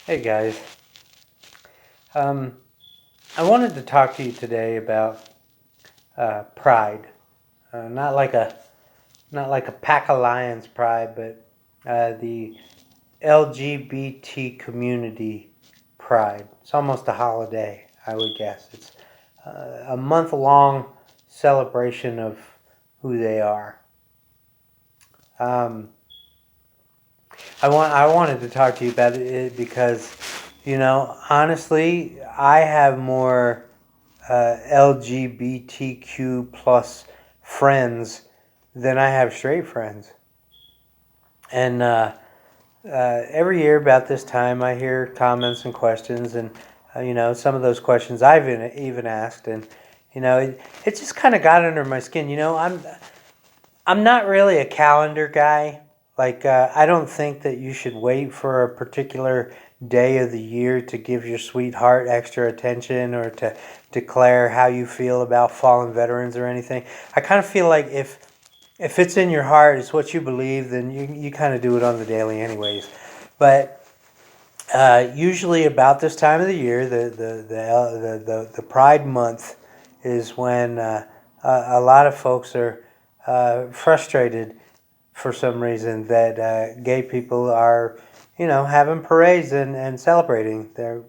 Hey guys, um, I wanted to talk to you today about pride. Not like a pack of lions pride, but the LGBT community pride. It's almost a holiday, I would guess. It's a month long celebration of who they are. Um, I wanted to talk to you about it because, honestly, I have more LGBTQ plus friends than I have straight friends. And every year about this time, I hear comments and questions, and some of those questions I've even asked, and it just kind of got under my skin. I'm not really a calendar guy. Like, I don't think that you should wait for a particular day of the year to give your sweetheart extra attention or to declare how you feel about fallen veterans or anything. I kind of feel like if it's in your heart, it's what you believe, then you kind of do it on the daily anyways. But usually about this time of the year, the Pride Month is when a lot of folks are frustrated for some reason that gay people are, having parades and celebrating their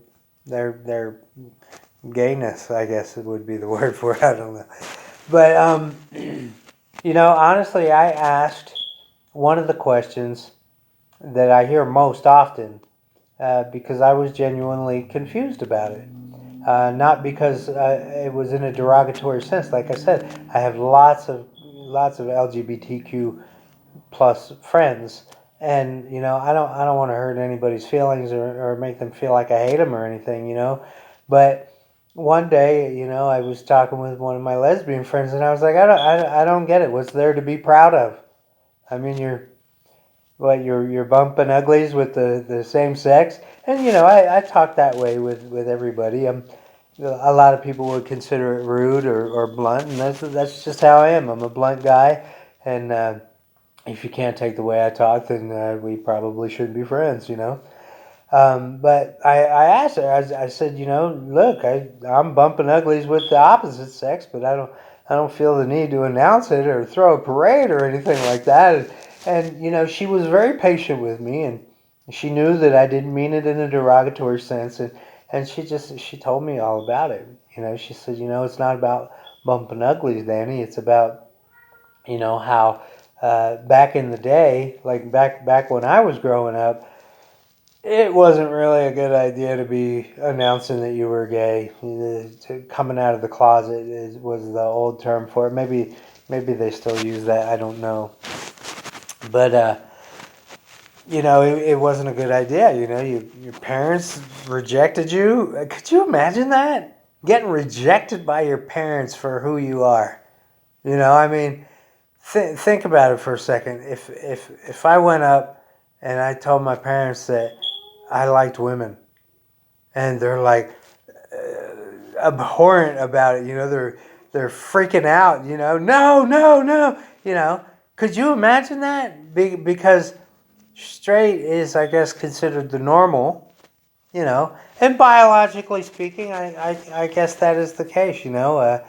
gayness. I guess it would be the word for it. I don't know, but honestly, I asked one of the questions that I hear most often because I was genuinely confused about it. Not because it was in a derogatory sense. Like I said, I have lots of LGBTQ plus friends, and I don't want to hurt anybody's feelings or make them feel like I hate them or anything. But one day, I was talking with one of my lesbian friends, and I was like, I don't get it. What's there to be proud of? I mean, you're bumping uglies with the same sex, and I talk that way with everybody. A lot of people would consider it rude or blunt, and that's just how I am. I'm a blunt guy, and if you can't take the way I talk, then we probably shouldn't be friends. But I asked her. I said, look, I'm bumping uglies with the opposite sex, but I don't feel the need to announce it or throw a parade or anything like that. And she was very patient with me, and she knew that I didn't mean it in a derogatory sense, and she told me all about it. She said, it's not about bumping uglies, Danny. It's about how back in the day, like back when I was growing up, it wasn't really a good idea to be announcing that you were gay. Coming out of the closet was the old term for it. Maybe they still use that. I don't know. But it wasn't a good idea. Your parents rejected you. Could you imagine that? Getting rejected by your parents for who you are. I mean, think about it for a second. If I went up and I told my parents that I liked women, and they're like abhorrent about it, they're freaking out. No, no, no. Could you imagine that? Because straight is, I guess, considered the normal. And biologically speaking, I guess that is the case. Men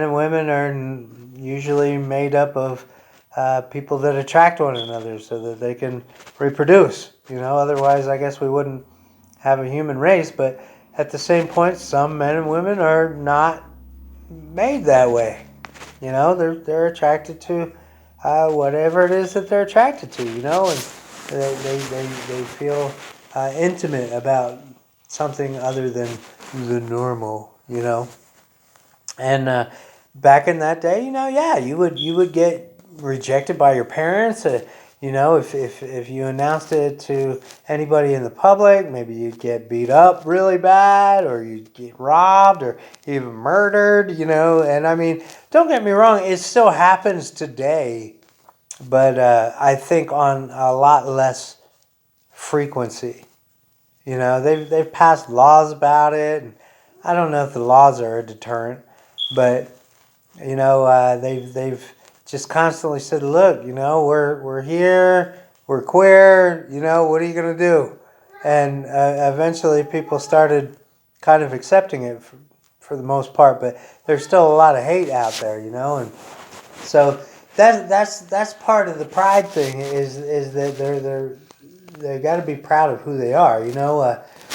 and women are usually made up of people that attract one another so that they can reproduce. Otherwise, I guess we wouldn't have a human race. But at the same point, some men and women are not made that way. They're attracted to whatever it is that they're attracted to. And they feel intimate about something other than the normal. And back in that day, yeah, you would get rejected by your parents. If you announced it to anybody in the public, maybe you'd get beat up really bad, or you'd get robbed, or even murdered. And I mean, don't get me wrong, it still happens today, but I think on a lot less frequency. They've passed laws about it, and I don't know if the laws are a deterrent, but they've just constantly said, look, we're here, we're queer. What are you gonna do? and eventually people started kind of accepting it for the most part, but there's still a lot of hate out there, and so that's part of the pride thing is that they got to be proud of who they are.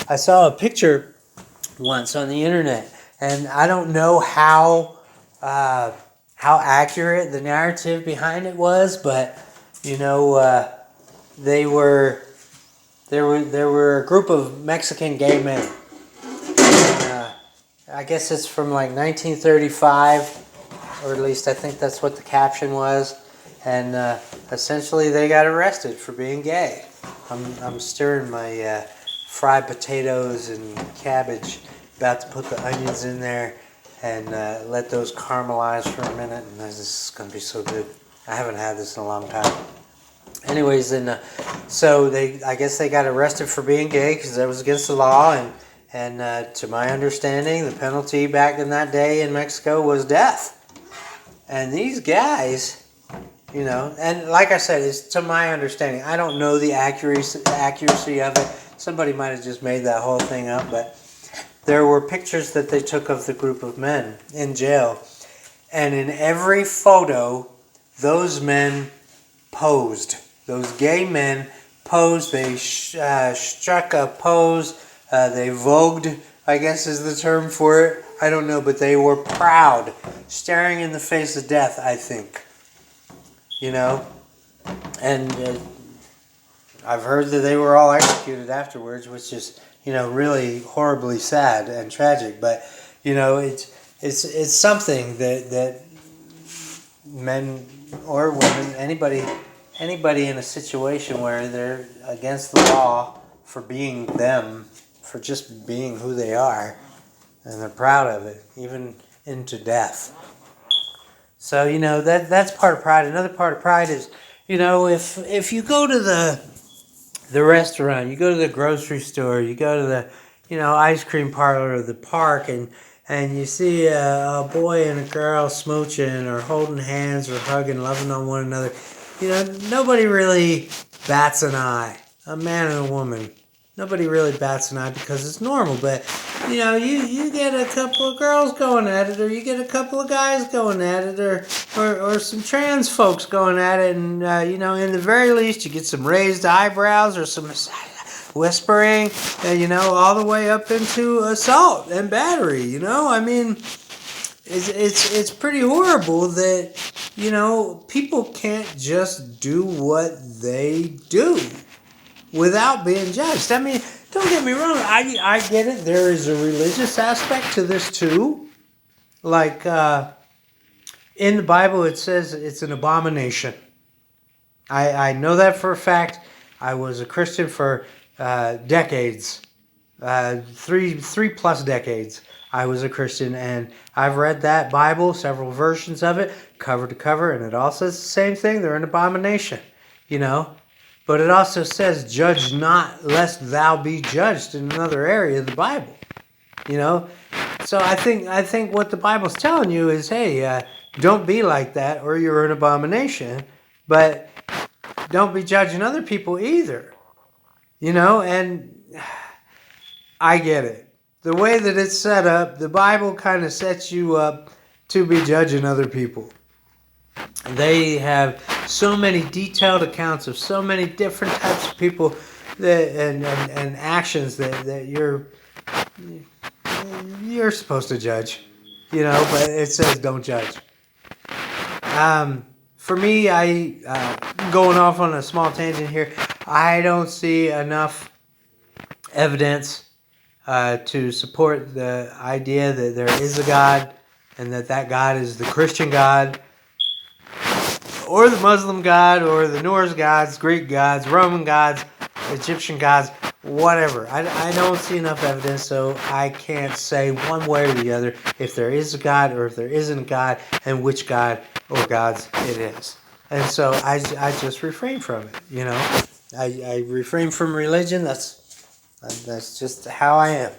I saw a picture once on the internet, and I don't know how accurate the narrative behind it was, but they were there were a group of Mexican gay men. I guess it's from like 1935, or at least I think that's what the caption was. And essentially, they got arrested for being gay. I'm stirring my fried potatoes and cabbage, about to put the onions in there and let those caramelize for a minute. And this is going to be so good. I haven't had this in a long time. Anyways, so I guess they got arrested for being gay because that was against the law, and to my understanding, the penalty back in that day in Mexico was death. And these guys, and like I said, it's to my understanding. I don't know the accuracy of it. Somebody might have just made that whole thing up, but there were pictures that they took of the group of men in jail, and in every photo, those men posed. Those gay men posed. They struck a pose. They vogued, I guess is the term for it. I don't know, but they were proud, staring in the face of death, I think. And I've heard that they were all executed afterwards, which is, really horribly sad and tragic. But, it's something that men or women, anybody in a situation where they're against the law for being them, for just being who they are, and they're proud of it, even into death. So, that's part of pride. Another part of pride is, if you go to the restaurant, you go to the grocery store, you go to the, ice cream parlor or the park, and you see a boy and a girl smooching or holding hands or hugging, loving on one another, nobody really bats an eye. A man and a woman. Nobody really bats an eye because it's normal. But, you get a couple of girls going at it, or you get a couple of guys going at it, or some trans folks going at it, and, in the very least, you get some raised eyebrows or some whispering, all the way up into assault and battery, I mean, it's pretty horrible that, people can't just do what they do without being judged. I mean, don't get me wrong, I get it. There is a religious aspect to this too. Like, in the Bible it says it's an abomination. I know that for a fact. I was a Christian for decades, 3+ decades. I was a Christian, and I've read that Bible, several versions of it, cover to cover, and it all says the same thing. They're an abomination, But it also says, "Judge not, lest thou be judged," in another area of the Bible, So I think what the Bible's telling you is, hey, don't be like that, or you're an abomination. But don't be judging other people either, And I get it. The way that it's set up, the Bible kind of sets you up to be judging other people. They have so many detailed accounts of so many different types of people and actions that you're supposed to judge, but it says don't judge. For me, going off on a small tangent here, I don't see enough evidence to support the idea that there is a God and that God is the Christian God or the Muslim God or the Norse gods, Greek gods, Roman gods, Egyptian gods, whatever. I don't see enough evidence, so I can't say one way or the other if there is a God or if there isn't a God and which God or gods it is. And so I just refrain from it, I refrain from religion. That's just how I am.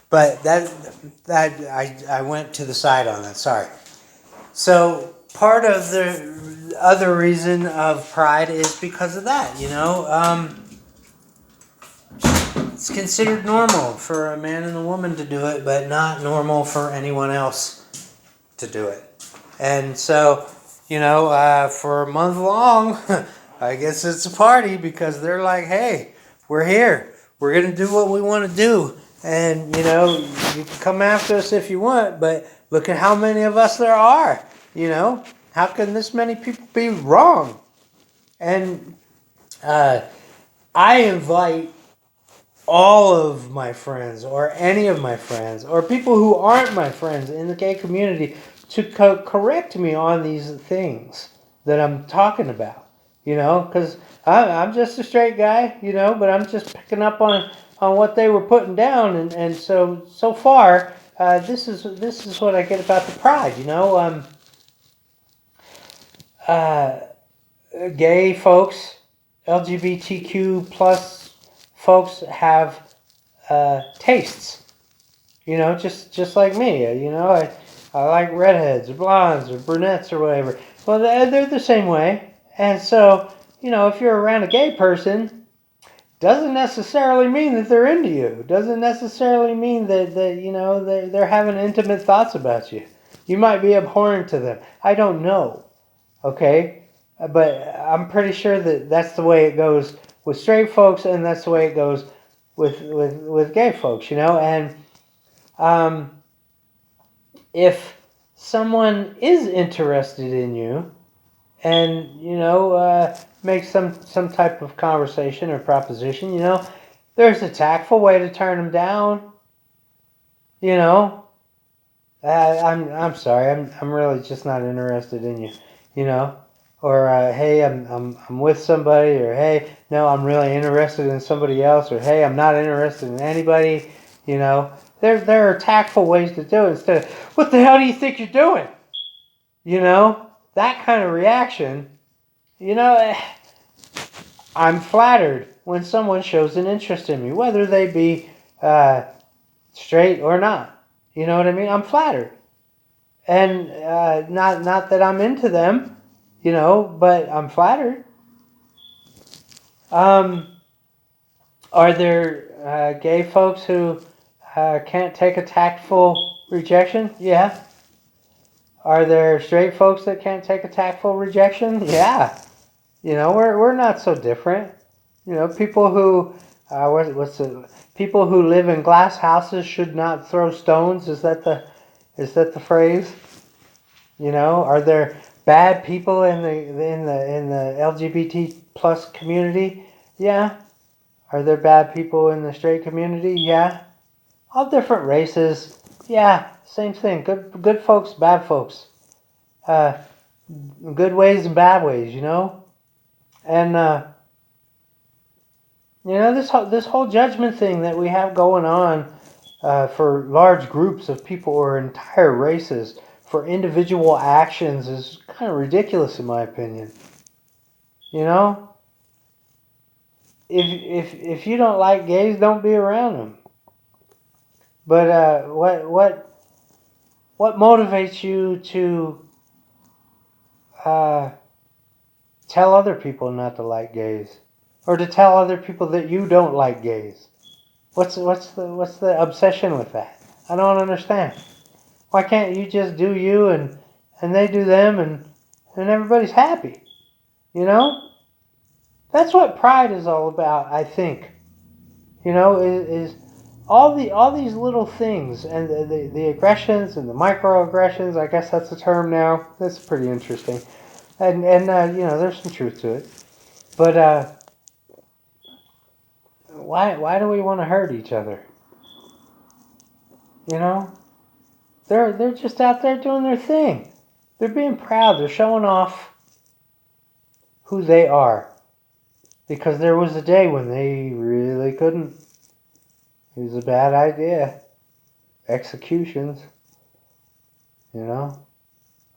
But that I went to the side on that. Sorry. So part of the other reason of pride is because of that. It's considered normal for a man and a woman to do it, but not normal for anyone else to do it. And so, for a month long, I guess it's a party because they're like, hey, we're here. We're going to do what we want to do. And, you can come after us if you want, but look at how many of us there are. How can this many people be wrong? And I invite all of my friends or any of my friends or people who aren't my friends in the gay community to correct me on these things that I'm talking about, because I'm just a straight guy, but I'm just picking up on what they were putting down, and so far this is what I get about the pride, gay folks, LGBTQ plus folks have tastes, just like me. I like redheads or blondes or brunettes or whatever. Well, they're the same way. And so, if you're around a gay person, doesn't necessarily mean that they're into you. Doesn't necessarily mean that they're having intimate thoughts about you. You might be abhorrent to them. I don't know. Okay? But I'm pretty sure that that's the way it goes with straight folks, and that's the way it goes with gay folks, and if someone is interested in you and makes some type of conversation or proposition, there's a tactful way to turn them down. I'm sorry, I'm really just not interested in you. Or hey, I'm with somebody, or hey, no, I'm really interested in somebody else, or hey, I'm not interested in anybody. There are tactful ways to do it instead of what the hell do you think you're doing? That kind of reaction. I'm flattered when someone shows an interest in me, whether they be straight or not. You know what I mean? I'm flattered, and not that I'm into them. But I'm flattered. Are there gay folks who can't take a tactful rejection? Yeah. Are there straight folks that can't take a tactful rejection? Yeah. We're not so different. People who people who live in glass houses should not throw stones. Is that the phrase? Are there bad people in the LGBT plus community? Yeah. Are there bad people in the straight community? Yeah. All different races. Yeah. Same thing. Good folks, bad folks. Good ways and bad ways. And this whole judgment thing that we have going on for large groups of people or entire races for individual actions is kind of ridiculous in my opinion. If you don't like gays, don't be around them. But what motivates you to tell other people not to like gays, or to tell other people that you don't like gays? What's the obsession with that? I don't understand. Why can't you just do you and they do them and everybody's happy? That's what pride is all about, I think. Is all these little things and the aggressions and the microaggressions. I guess that's the term now. That's pretty interesting, and there's some truth to it. But why do we want to hurt each other? They're just out there doing their thing. They're being proud. They're showing off who they are. Because there was a day when they really couldn't. It was a bad idea. Executions.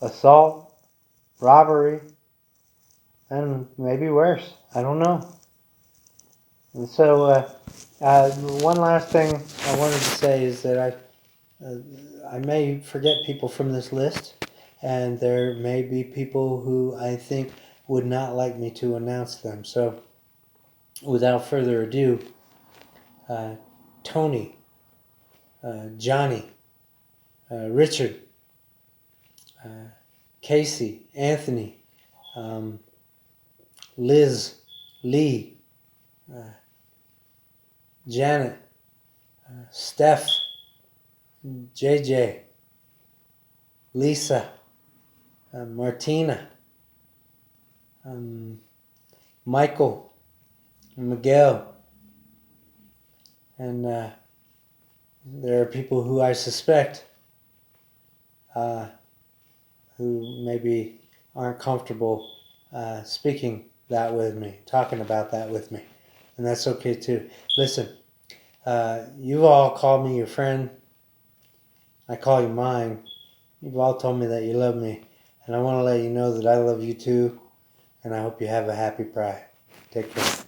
Assault. Robbery. And maybe worse. I don't know. And so, one last thing I wanted to say is that I may forget people from this list, and there may be people who I think would not like me to announce them. So, without further ado, Tony, Johnny, Richard, Casey, Anthony, Liz, Lee, Janet, Steph, JJ, Lisa, Martina, Michael, Miguel, and there are people who I suspect who maybe aren't comfortable speaking that with me, talking about that with me, and that's okay too. Listen, you've all called me your friend. I call you mine. You've all told me that you love me, and I want to let you know that I love you too, and I hope you have a happy Pride. Take care.